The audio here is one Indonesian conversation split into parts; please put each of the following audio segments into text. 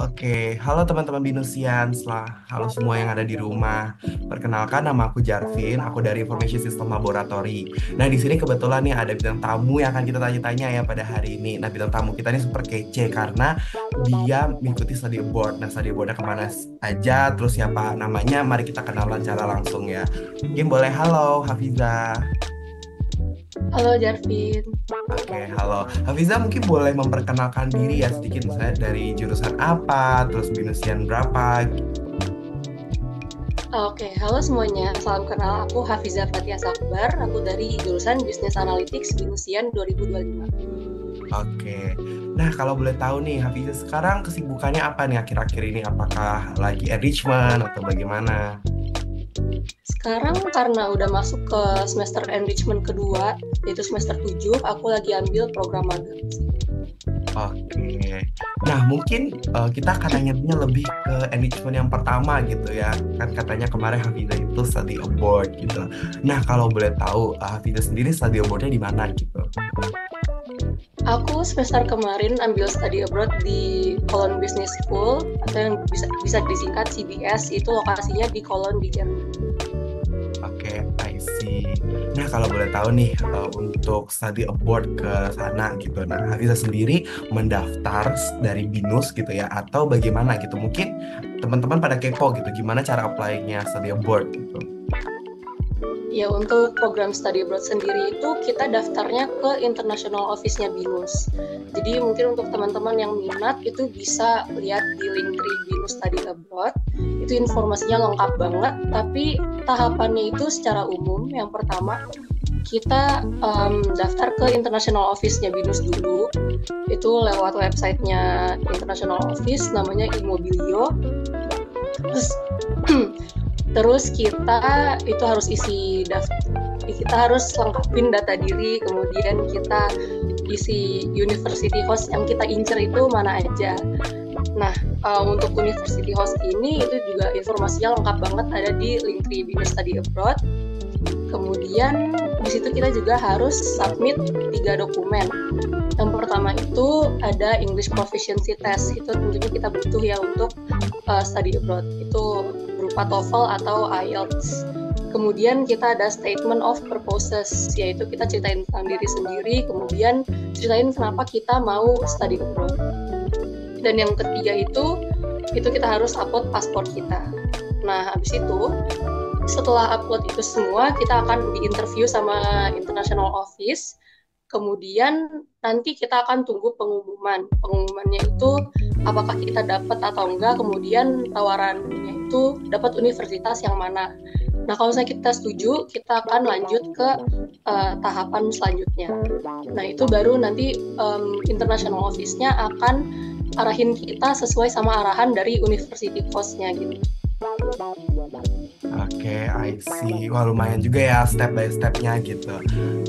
Oke, halo teman-teman Binusians lah, halo semua yang ada di rumah. Perkenalkan nama aku Jarvin, aku dari Information System Laboratory. Nah, di sini kebetulan nih ada bintang tamu yang akan kita tanya-tanya ya pada hari ini. Nah, bintang tamu kita ini super kece karena dia mengikuti study abroad. Nah, study abroadnya kemana aja, terus siapa namanya, mari kita kenalan secara langsung ya. Mungkin boleh halo Hafiza. Halo Jarvin. Oke, halo. Hafiza mungkin boleh memperkenalkan diri ya sedikit misalnya dari jurusan apa, terus binusian berapa. Oke, halo semuanya. Salam kenal. Aku Hafiza Fatia Sakbar. Aku dari jurusan Business Analytics Binus Sian 2025. Oke. Nah, kalau boleh tahu nih, Hafiza sekarang kesibukannya apa nih akhir-akhir ini? Apakah lagi enrichment atau bagaimana? Sekarang karena udah masuk ke semester enrichment kedua, yaitu semester 7, aku lagi ambil program magang. Oke. Nah, mungkin kita akan nanya lebih ke enrichment yang pertama gitu ya. Kan katanya kemarin Hafiza itu study abroad gitu. Nah, kalau boleh tahu, Hafiza sendiri study abroadnya di mana gitu? Aku semester kemarin ambil study abroad di Cologne Business School, atau yang bisa disingkat CBS, itu lokasinya di Cologne di Jerman. Oke, I see. Nah, kalau boleh tahu nih, untuk study abroad ke sana gitu, nah Hafiza sendiri mendaftar dari BINUS gitu ya, atau bagaimana gitu? Mungkin teman-teman pada kepo gitu, gimana cara apply-nya study abroad gitu? Ya, untuk program study abroad sendiri itu kita daftarnya ke international office-nya BINUS. Jadi mungkin untuk teman-teman yang minat itu bisa lihat di Linktree BINUS Study Abroad. Itu informasinya lengkap banget, tapi tahapannya itu secara umum. Yang pertama, kita daftar ke international office-nya BINUS dulu. Itu lewat website-nya international office, namanya Immobilio. Terus Terus kita itu harus isi kita harus lengkapin data diri, kemudian kita isi university host yang kita incer itu mana aja. Nah, untuk university host ini itu juga informasinya lengkap banget ada di Linktree Binus Study Abroad. Kemudian di situ kita juga harus submit 3 dokumen. Yang pertama itu ada English Proficiency Test. Itu tentunya kita butuh ya untuk study abroad. Itu berupa TOEFL atau IELTS. Kemudian kita ada Statement of Purposes, yaitu kita ceritain tentang diri sendiri, kemudian ceritain kenapa kita mau study abroad. Dan yang ketiga itu kita harus upload paspor kita. Nah, habis itu setelah upload itu semua, kita akan diinterview sama international office. Kemudian nanti kita akan tunggu pengumuman. Pengumumannya itu apakah kita dapat atau enggak, kemudian tawarannya itu dapat universitas yang mana. Nah, kalau misalnya kita setuju, kita akan lanjut ke tahapan selanjutnya. Nah, itu baru nanti international office-nya akan arahin kita sesuai sama arahan dari university host-nya gitu. Oke, I see. Wah, lumayan juga ya step by stepnya gitu.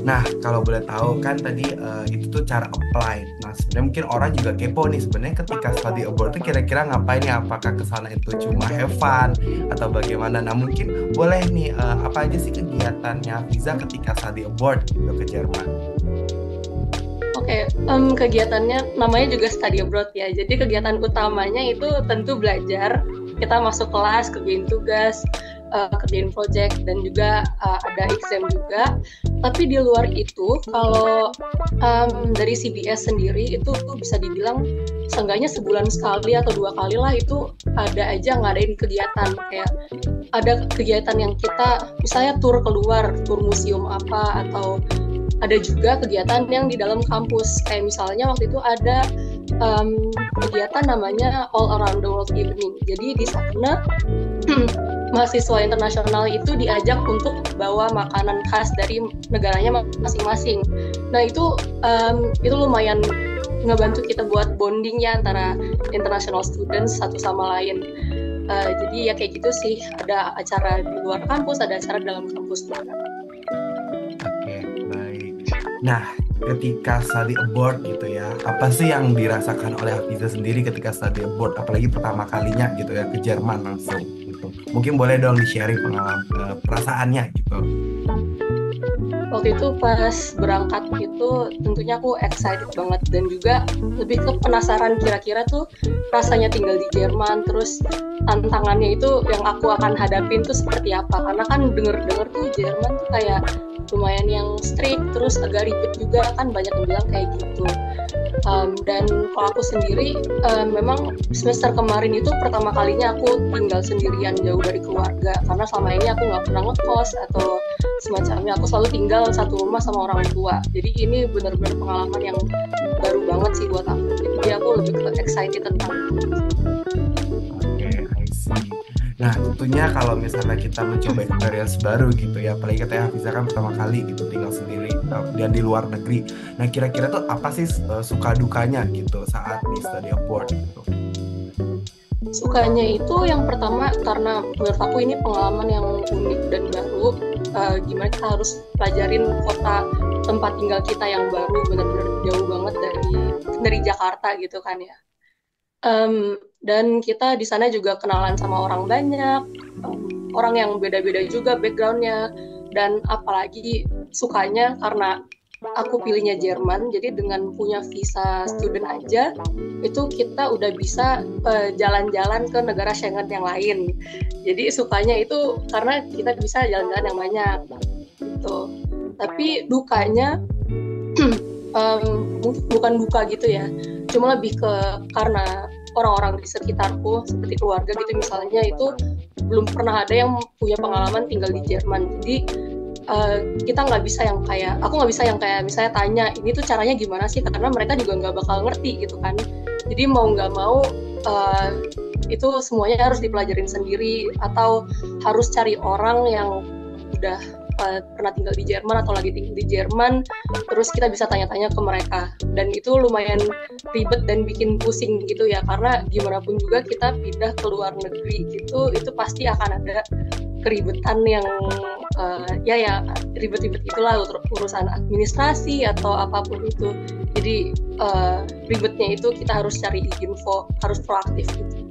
Nah, kalau boleh tahu kan tadi itu tuh cara apply. Nah, sebenarnya mungkin orang juga kepo nih sebenarnya ketika study abroad tuh kira-kira ngapain ya? Apakah ke sana itu cuma have fun atau bagaimana? Nah, mungkin boleh nih apa aja sih kegiatannya Visa ketika study abroad gitu ke Jerman? Oke, kegiatannya namanya juga study abroad ya. Jadi kegiatan utamanya itu tentu belajar. Kita masuk kelas, kerjain tugas, kerjain project, dan juga ada exam juga. Tapi di luar itu, kalau dari CBS sendiri itu bisa dibilang seenggaknya sebulan sekali atau 2 kali lah itu ada aja ngadain kegiatan. Kayak ada kegiatan yang kita misalnya tur keluar, tur museum apa, atau ada juga kegiatan yang di dalam kampus. Kayak misalnya waktu itu ada kegiatan namanya All Around the World Evening. Jadi di sana mahasiswa internasional itu diajak untuk bawa makanan khas dari negaranya masing-masing. Nah, itu lumayan ngebantu kita buat bonding ya antara international students satu sama lain. Jadi ya kayak gitu sih, ada acara di luar kampus, ada acara di dalam kampus juga. Oke, baik. Nah, ketika study abroad gitu ya, apa sih yang dirasakan oleh Hafiza sendiri ketika study abroad, apalagi pertama kalinya gitu ya ke Jerman langsung gitu. Mungkin boleh dong di-sharing pengalaman perasaannya gitu. waktu itu pas berangkat itu tentunya aku excited banget dan juga lebih ke penasaran kira-kira tuh rasanya tinggal di Jerman, terus tantangannya itu yang aku akan hadapin tuh seperti apa, karena kan denger-denger tuh Jerman tuh kayak lumayan yang strict, terus agak ribet juga kan, banyak yang bilang kayak gitu. Dan kalau aku sendiri memang semester kemarin itu pertama kalinya aku tinggal sendirian jauh dari keluarga, karena selama ini aku nggak pernah ngekos atau semacamnya, aku selalu tinggal satu rumah sama orang tua. Jadi ini benar-benar pengalaman yang baru banget sih buat aku, jadi aku lebih excited tentang itu. Oke, I see. Nah, tentunya kalau misalnya kita mencoba experience baru gitu ya, apalagi katanya Hafiza kan pertama kali gitu tinggal sendiri dan di luar negeri. Nah, kira-kira tuh apa sih suka dukanya gitu saat di study abroad gitu? Sukanya itu yang pertama karena menurut aku ini pengalaman yang unik dan baru. Gimana kita harus pelajarin kota tempat tinggal kita yang baru, benar-benar jauh banget dari Jakarta gitu kan ya. Dan kita di sana juga kenalan sama orang banyak, orang yang beda-beda juga backgroundnya, dan apalagi sukanya karena aku pilihnya Jerman, jadi dengan punya visa student aja itu kita udah bisa jalan-jalan ke negara Schengen yang lain. Jadi sukanya itu karena kita bisa jalan-jalan yang banyak gitu. Tapi dukanya bukan duka gitu ya, cuma lebih ke karena orang-orang di sekitarku seperti keluarga gitu misalnya, itu belum pernah ada yang punya pengalaman tinggal di Jerman. Jadi kita nggak bisa yang kayak, aku nggak bisa yang kayak misalnya tanya ini tuh caranya gimana sih, karena mereka juga nggak bakal ngerti gitu kan. Jadi mau nggak mau itu semuanya harus dipelajarin sendiri, atau harus cari orang yang udah pernah tinggal di Jerman atau lagi tinggal di Jerman, terus kita bisa tanya-tanya ke mereka, dan itu lumayan ribet dan bikin pusing gitu ya, karena gimana pun juga kita pindah ke luar negeri gitu, itu pasti akan ada keribetan yang ya ribet-ribet itulah, urusan administrasi atau apapun itu. Jadi ribetnya itu kita harus cari info, harus proaktif gitu.